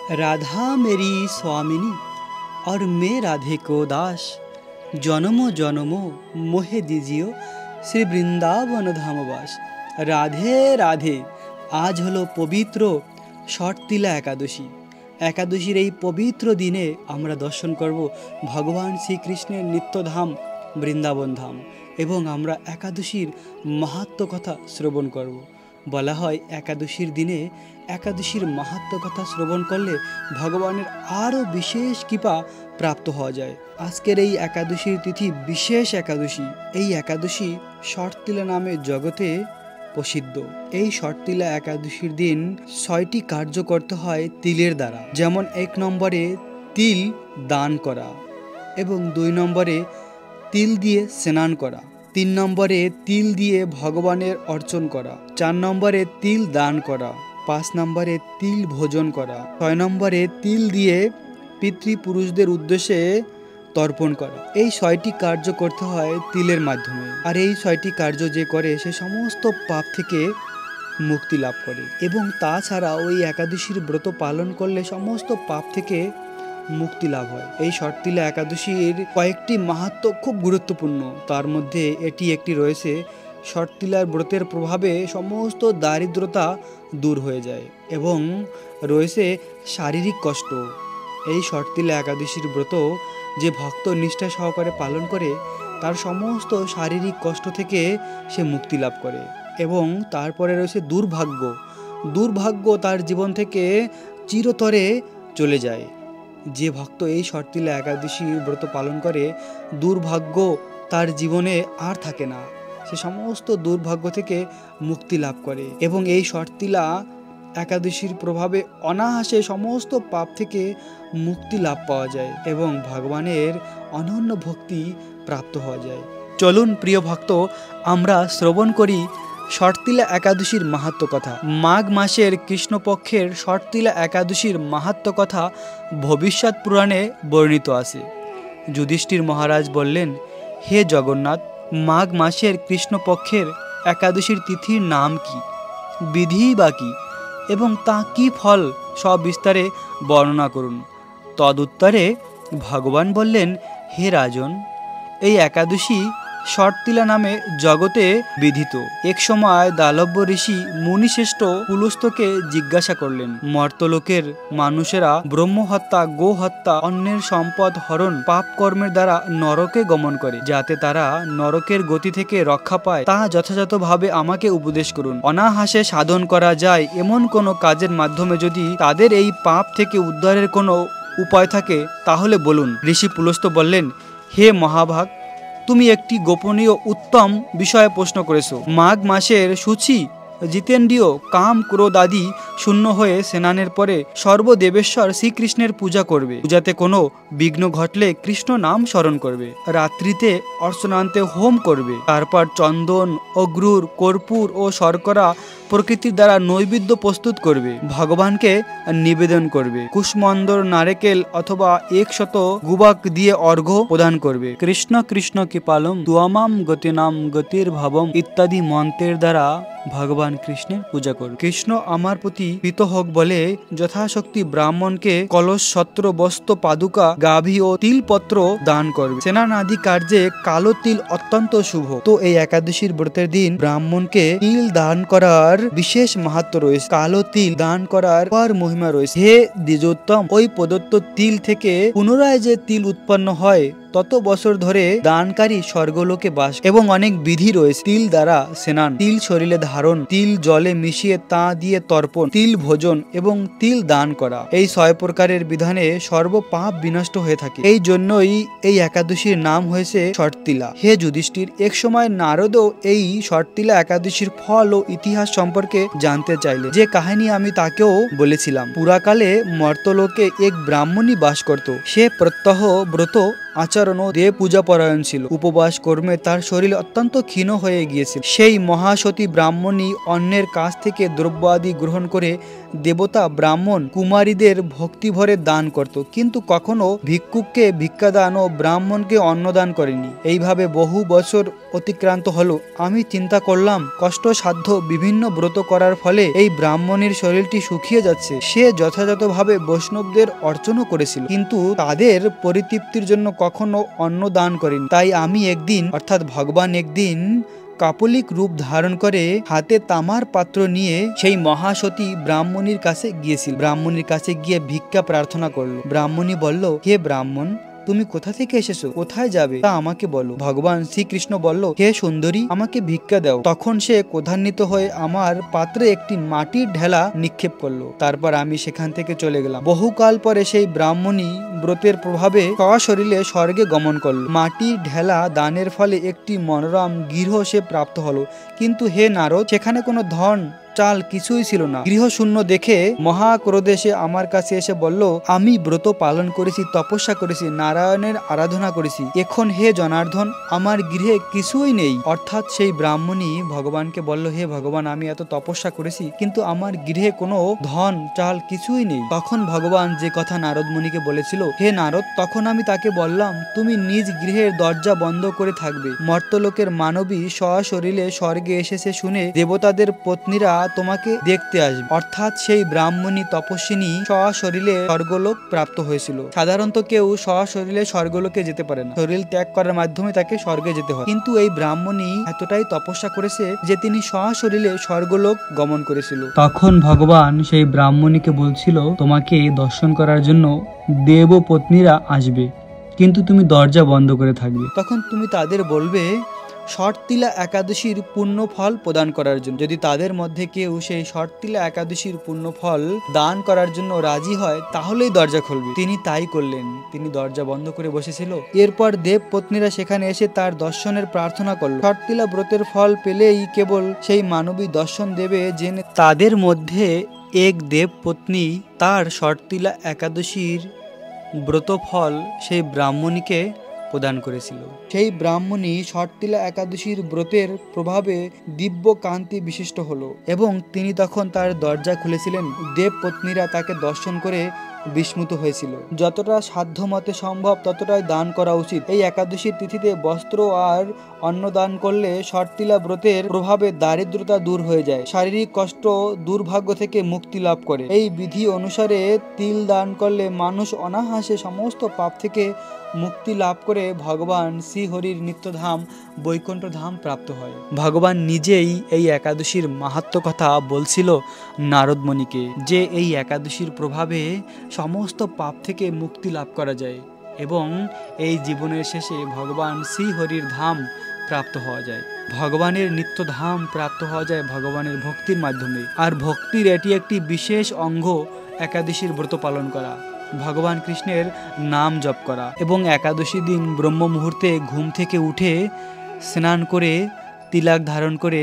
राधा मेरी स्वामिनी और मैं राधे को दास। जन्मों जन्मों मोहे दीजियो श्री बृंदावन धामवास। রাধে রাধে। আজ হলো পবিত্র ষটতিলা একাদশী। একাদশীর এই পবিত্র দিনে আমরা দর্শন করব ভগবান শ্রীকৃষ্ণের নিত্যধাম বৃন্দাবন ধাম এবং আমরা একাদশীর মাহাত্ম্য কথা শ্রবণ করব। বলা হয় একাদশীর দিনে একাদশীর মাহাত্ম্য কথা শ্রবণ করলে ভগবানের আরও বিশেষ কৃপা প্রাপ্ত হওয়া যায়। আজকের এই একাদশীর তিথি বিশেষ একাদশী। এই একাদশী ষটতিলা নামে জগতে প্রসিদ্ধ। এই ষটতিলা একাদশীর দিন ৬টি কার্য করতে হয় তিলের দ্বারা। যেমন ১ নম্বরে তিল দান করা এবং ২ নম্বরে তিল দিয়ে স্নান করা, ৩ নম্বরে তিল দিয়ে ভগবানের অর্চন করা, ৪ নম্বরে তিল দান করা, ৫ নম্বরে তিল ভোজন করা, ৬ নম্বরে তিল দিয়ে পিতৃপুরুষদের উদ্দেশ্যে তর্পণ করা। এই ৬টি কার্য করতে হয় তিলের মাধ্যমে। আর এই ৬টি কার্য যে করে সে সমস্ত পাপ থেকে মুক্তি লাভ করে এবং তাছাড়া ওই একাদশীর ব্রত পালন করলে সমস্ত পাপ থেকে মুক্তি লাভ হয়। এই ষটতিলা একাদশীর কয়েকটি মাহাত্ম্য খুব গুরুত্বপূর্ণ। তার মধ্যে এটি একটি রয়েছে, ষটতিলার ব্রতের প্রভাবে সমস্ত দারিদ্রতা দূর হয়ে যায় এবং রয়েছে শারীরিক কষ্ট। এই ষটতিলা একাদশীর ব্রত যে ভক্ত নিষ্ঠা সহকারে পালন করে তার সমস্ত শারীরিক কষ্ট থেকে সে মুক্তি লাভ করে এবং তারপরে রয়েছে দুর্ভাগ্য। দুর্ভাগ্য তার জীবন থেকে চিরতরে চলে যায়। যে ভক্ত এই ষটতিলা একাদশীর ব্রত পালন করে দুর্ভাগ্য তার জীবনে আর থাকে না, সে সমস্ত দুর্ভাগ্য থেকে মুক্তি লাভ করে এবং এই ষটতিলা একাদশীর প্রভাবে অনায়াসে সমস্ত পাপ থেকে মুক্তি লাভ পাওয়া যায় এবং ভগবানের অনন্য ভক্তি প্রাপ্ত হওয়া যায়। চলুন প্রিয় ভক্ত, আমরা শ্রবণ করি ষটতিলা একাদশীর মাহাত্ম্য কথা। মাঘ মাসের কৃষ্ণপক্ষের ষটতিলা একাদশীর মাহাত্ম্য কথা ভবিষ্যৎ পুরাণে বর্ণিত আছে। যুধিষ্ঠির মহারাজ বললেন, হে জগন্নাথ, মাঘ মাসের কৃষ্ণপক্ষের একাদশীর তিথির নাম কি, বিধি বা কি এবং তা কি ফল সব বিস্তারে বর্ণনা করুন। তদুত্তরে ভগবান বললেন, হে রাজন, এই একাদশী ষটতিলা নামে জগতে বিধিত। এক সময় দালব্য ঋষি মুনিশ্রেষ্ঠ পুলস্তকে জিজ্ঞাসা করলেন, মর্তলোকের মানুষেরা ব্রহ্মহত্যা, গো হত্যা, অন্যের সম্পদ হরণ পাপ কর্মের দ্বারা নরকে গমন করে, যাতে তারা নরকের গতি থেকে রক্ষা পায় তা যথাযথভাবে আমাকে উপদেশ করুন। অনায়াসে সাধন করা যায় এমন কোনো কাজের মাধ্যমে যদি তাদের এই পাপ থেকে উদ্ধারের কোনো উপায় থাকে তাহলে বলুন। ঋষি পুলস্ত বললেন, হে মহাভাগ, তুমি একটি গোপনীয় উত্তম বিষয়ে প্রশ্ন করেছো। মাঘ মাসের সূচি জিতেন্দ্রিয় কাম ক্রোধ আদি শূন্য হয়ে স্নানের পরে সর্বদেবেশ্বর শ্রীকৃষ্ণের পূজা করবে। পূজাতে কোনো বিঘ্ন ঘটলে কৃষ্ণ নাম স্মরণ করবে। রাত্রিতে অর্চনান্তে হোম করবে। তারপর চন্দন, অগ্রুর, কর্পূর ও শর্করা প্রকৃতির দ্বারা নৈবেদ্য প্রস্তুত করবে, ভগবানকে নিবেদন করবে। কুষ্মন্দর, নারকেল অথবা ১০০ গুবাক দিয়ে অর্ঘ্য প্রদান করবে। কৃষ্ণ কৃষ্ণ কৃপালম তুয়ামাম গতিনাম গতির ভাবম ইত্যাদি মন্ত্রের দ্বারা ভগবান কৃষ্ণের পূজা করবে। কৃষ্ণ আমার প্রতি প্রীত হোক বলে যথাশক্তি ব্রাহ্মণকে কলস, ছত্র, বস্ত্র, পাদুকা, গাভী ও তিলপত্র দান করবে। স্নান আদি কার্যে কালো তিল অত্যন্ত শুভ। তো এই একাদশীর ব্রতের দিন ব্রাহ্মণকে তিল দান করার বিশেষ মাহাত্ম্য রয়েছে। কালো তিল দান করার পর মহিমা রয়েছে। হে দ্বিজোত্তম, ওই প্রদত্ত তিল থেকে পুনরায় যে তিল উৎপন্ন হয় তত বছর ধরে দানকারী স্বর্গলোকে বাস এবং অনেক বিধি রয়েছে। তিল দ্বারা স্নান, তিল শরীরে ধারণ, তিল জলে মিশিয়ে তা দিয়ে তর্পণ, তিল ভোজন এবং তিল দান করা, এই ৬ প্রকারের বিধানে সর্ব পাপ বিনষ্ট হয়ে থাকে। এই জন্যই এই একাদশীর নাম হয়েছে ষটতিলা। হে যুধিষ্ঠির, এক সময় নারদও এই ষটতিলা একাদশীর ফল ও ইতিহাস সম্পর্কে জানতে চাইলে, যে কাহিনী আমি তাকেও বলেছিলাম। পুরাকালে মর্তলোকে এক ব্রাহ্মণী বাস করত। সে প্রত্যহ ব্রত আচরণ ও দেব পূজা পরায়ণ ছিল। উপবাস কর্মে তার শরীর অত্যন্ত ক্ষীণ হয়ে গিয়েছিল। সেই মহাসতী ব্রাহ্মণী অন্যের কাছ থেকে দ্রব্যাদি গ্রহণ করে দেবতা, ব্রাহ্মণ, কুমারীদের ভক্তি ভরে দান করত, কিন্তু কখনো ভিক্ষুককে ভিক্ষাদান ও ব্রাহ্মণকে অন্নদান করেনি। এইভাবে বহু বছর অতিক্রান্ত হলো। আমি চিন্তা করলাম, কষ্টসাধ্য বিভিন্ন ব্রত করার ফলে এই ব্রাহ্মণীর শরীরটি শুকিয়ে যাচ্ছে। সে যথাযথভাবে বৈষ্ণবদের অর্চনও করেছিল, কিন্তু তাদের পরিতৃপ্তির জন্য কখনো অন্ন দান করেনি। তাই আমি একদিন, অর্থাৎ ভগবান একদিন কাপলিক রূপ ধারণ করে হাতে তামার পাত্র নিয়ে সেই মহাসতী ব্রাহ্মণীর কাছে গিয়েছিল। ব্রাহ্মণীর কাছে গিয়ে ভিক্ষা প্রার্থনা করলো। ব্রাহ্মণী বলল, হে ব্রাহ্মণ, তুমি কোথা থেকে এসেছো, কোথায় যাবে তা আমাকে বলো। ভগবান শ্রীকৃষ্ণ বলল, হে সুন্দরী, আমাকে ভিক্ষা দাও। তখন সে ক্রোধান্বিত হয়ে আমার পাত্রে একটি মাটির ঢেলা নিক্ষেপ করলো। তারপর আমি সেখান থেকে চলে গেলাম। বহুকাল পরে সেই ব্রাহ্মণী ব্রতের প্রভাবে সশরীরে স্বর্গে গমন করলো। মাটির ঢেলা দানের ফলে একটি মনোরম গৃহ সে প্রাপ্ত হলো। কিন্তু হে নারদ, সেখানে কোনো ধন চাল কিছুই ছিল না। গৃহশূন্য দেখে মহাক্রোধে সে আমার কাছে এসে বলল, আমি ব্রত পালন করেছি, তপস্যা করেছি, নারায়ণের আরাধনা করেছি, এখন হে জনার্দন আমার গৃহে কিছুই নেই। অর্থাৎ সেই ব্রাহ্মণী ভগবানকে বলল, হে ভগবান, আমি এত তপস্যা করেছি, কিন্তু আমার গৃহে কোনো ধন চাল কিছুই নেই। তখন ভগবান যে কথা নারদ মুনিকে বলেছিল, হে নারদ, তখন আমি তাকে বললাম, তুমি নিজ গৃহের দরজা বন্ধ করে থাকবে। মর্তলোকের মানবী সশরীরে স্বর্গে এসেছে শুনে দেবতাদের পত্নীরা তোমাকে দেখতে আসবে। অর্থাৎ সেই ব্রাহ্মণী তপস্বিনী সশরীরে স্বর্গলোক প্রাপ্ত হয়েছিল। সাধারণত কেউ সশরীরে স্বর্গলোকে যেতে পারে না, শরীর ত্যাগ করার মাধ্যমে তাকে স্বর্গে যেতে হয়। কিন্তু এই ব্রাহ্মণী এতটাই তপস্যা করেছে যে তিনি সশরীরে স্বর্গলোক গমন করেছিল। তখন ভগবান সেই ব্রাহ্মণীকে বলছিল, তোমাকে দর্শন করার জন্য দেব পত্নীরা আসবে, কিন্তু তুমি দরজা বন্ধ করে থাকবে। তখন তুমি তাদের বলবে শর্তিলা একাদশীর পুণ্য ফল প্রদান করার জন্য। যদি তাদের মধ্যে কেউ সেই শর্তিলা একাদশীর পুণ্য ফল দান করার জন্য রাজি হয়, তাহলেই দরজা খুলবে। তিনি তাই করলেন, তিনি দরজা বন্ধ করে বসেছিল। এরপর দেব পত্নীরা সেখানে এসে তার দর্শনের প্রার্থনা করল। শর্তিলা ব্রতের ফল পেলেই কেবল সেই মানবী দর্শন দেবে জেনে তাদের মধ্যে এক দেব পত্নী তার শর্তিলা একাদশীর ব্রত ফল সেই ব্রাহ্মণীকে প্রদান করেছিল। সেই ব্রাহ্মণী শর্তিলা একাদশীর ব্রতের প্রভাবে দিব্য কান্তি বিশিষ্ট হলো এবং তিনি তখন তার দরজা খুলেছিলেন। দেব পত্নীরা তাকে দর্শন করে বিস্মিত হয়েছিল। যতটা সাধ্য মতে সম্ভব ততটাই দান করা উচিত। এই একাদশীর তিথিতে বস্ত্র আর অন্ন দান করলে শর্তিলা ব্রতের প্রভাবে দারিদ্রতা দূর হয়ে যায়, শারীরিক কষ্ট দুর্ভাগ্য থেকে মুক্তি লাভ করে। এই বিধি অনুসারে তিল দান করলে মানুষ অনায়াসে সমস্ত পাপ থেকে মুক্তি লাভ করে ভগবান শ্রীহরির নিত্যধাম বৈকুণ্ঠ ধাম প্রাপ্ত হয়। ভগবান নিজেই এই একাদশীর মাহাত্ম্য কথা বলছিল নারদমণিকে, যে এই একাদশীর প্রভাবে সমস্ত পাপ থেকে মুক্তি লাভ করা যায় এবং এই জীবনের শেষে ভগবান শ্রীহরির ধাম প্রাপ্ত হওয়া যায়, ভগবানের নিত্যধাম প্রাপ্ত হওয়া যায় ভগবানের ভক্তির মাধ্যমে। আর ভক্তির এটি একটি বিশেষ অঙ্গ একাদশীর ব্রত পালন করা, ভগবান কৃষ্ণের নাম জপ করা এবং একাদশী দিন ব্রহ্ম মুহূর্তে ঘুম থেকে উঠে স্নান করে তিলক ধারণ করে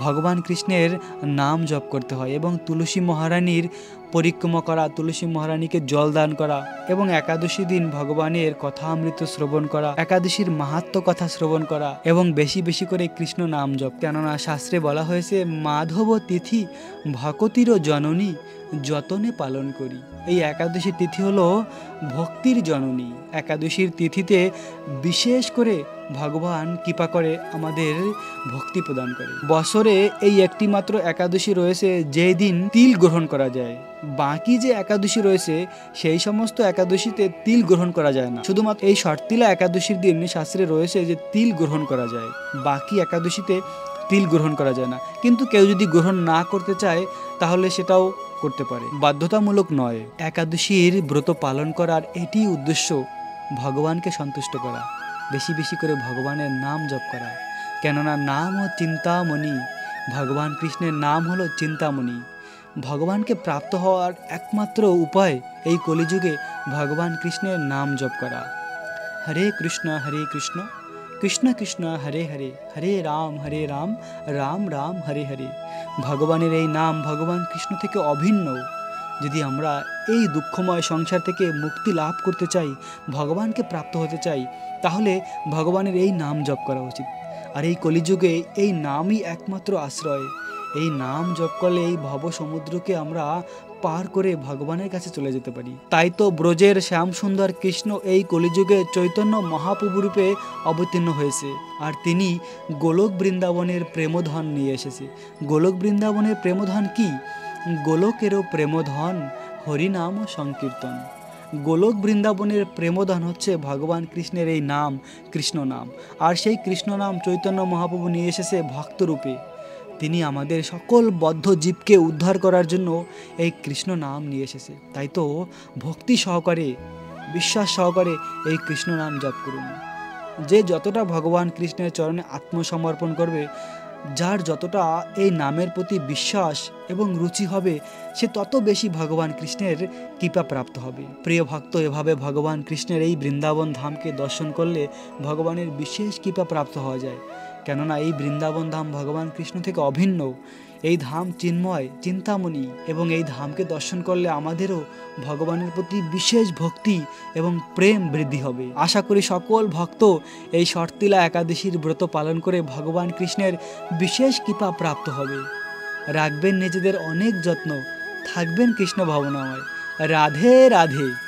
ভগবান কৃষ্ণের নাম জপ করতে হয় এবং তুলসী মহারানীর পরিক্রমা করা, তুলসী মহারানীকে জল দান করা এবং একাদশী দিন ভগবানের কথামৃত শ্রবণ করা, একাদশীর মাহাত্ম্য কথা শ্রবণ করা এবং বেশি বেশি করে কৃষ্ণ নাম জপ। কেননা শাস্ত্রে বলা হয়েছে, মাধব তিথি ভকতির জননী যতনে পালন করি। এই একাদশী তিথি হলো ভক্তির জননী। একাদশীর তিথিতে বিশেষ করে ভগবান কৃপা করে আমাদের ভক্তি প্রদান করে। বছরে এই একটি মাত্র একাদশী রয়েছে যেই দিন তিল গ্রহণ করা যায়। বাকি যে একাদশী রয়েছে সেই সমস্ত একাদশীতে তিল গ্রহণ করা যায় না। শুধুমাত্র এই শর্তিলা একাদশীর দিন শাস্ত্রে রয়েছে যে তিল গ্রহণ করা যায়, বাকি একাদশীতে তিল গ্রহণ করা যায় না। কিন্তু কেউ যদি গ্রহণ না করতে চায় তাহলে সেটাও করতে পারে, বাধ্যতামূলক নয়। একাদশীর ব্রত পালন করার এটি উদ্দেশ্য, ভগবানকে সন্তুষ্ট করা, বেশি বেশি করে ভগবানের নাম জপ করা। কেননা নাম ও চিন্তামণি, ভগবান কৃষ্ণের নাম হলো চিন্তামণি। ভগবানকে প্রাপ্ত হওয়ার একমাত্র উপায় এই কলিযুগে ভগবান কৃষ্ণের নাম জপ করা। হরে কৃষ্ণ কৃষ্ণ কৃষ্ণ হরে হরে, হরে রাম রাম রাম হরে হরে। ভগবানের এই নাম ভগবান কৃষ্ণ থেকে অভিন্ন। যদি আমরা এই দুঃখময় সংসার থেকে মুক্তি লাভ করতে চাই, ভগবানকে প্রাপ্ত হতে চাই, তাহলে ভগবানের এই নাম জপ করা উচিত। আর এই কলিযুগে এই নামই একমাত্র আশ্রয়। এই নাম জপ করলে এই ভব সমুদ্রকে আমরা পার করে ভগবানের কাছে চলে যেতে পারি। তাই তো ব্রজের শ্যাম সুন্দর কৃষ্ণ এই কলিযুগে চৈতন্য মহাপ্রভু রূপে অবতীর্ণ হয়েছে। আর তিনি গোলক বৃন্দাবনের প্রেমধন নিয়ে এসেছে। গোলক বৃন্দাবনের প্রেমধন কি? গোলকেরও প্রেমধন হরিনাম সংকীর্তন। গোলক বৃন্দাবনের প্রেমধন হচ্ছে ভগবান কৃষ্ণের এই নাম, কৃষ্ণ নাম। আর সেই কৃষ্ণ নাম চৈতন্য মহাপ্রভু নিয়ে এসেছে ভক্তরূপে। তিনি আমাদের সকল বদ্ধ জীবকে উদ্ধার করার জন্য এই কৃষ্ণ নাম নিয়ে এসেছে। তাই তো ভক্তি সহকারে, বিশ্বাস সহকারে এই কৃষ্ণ নাম জপ করুন। যে যতটা ভগবান কৃষ্ণের চরণে আত্মসমর্পণ করবে, যার যতটা এই নামের প্রতি বিশ্বাস এবং রুচি হবে, সে তত বেশি ভগবান কৃষ্ণের কৃপা প্রাপ্ত হবে। প্রিয় ভক্ত, এভাবে ভগবান কৃষ্ণের এই বৃন্দাবন ধামকে দর্শন করলে ভগবানের বিশেষ কৃপা প্রাপ্ত হওয়া যায়। কেননা এই বৃন্দাবন ধাম ভগবান কৃষ্ণ থেকে অভিন্ন। এই ধাম চিন্ময়, চিন্তামণি, এবং এই ধামকে দর্শন করলে আমাদেরও ভগবানের প্রতি বিশেষ ভক্তি এবং প্রেম বৃদ্ধি হবে। আশা করি সকল ভক্ত এই শর্তিলা একাদশীর ব্রত পালন করে ভগবান কৃষ্ণের বিশেষ কৃপা প্রাপ্ত হবে। রাখবেন নিজেদের অনেক যত্ন, থাকবেন কৃষ্ণ ভাবনাময়। রাধে রাধে।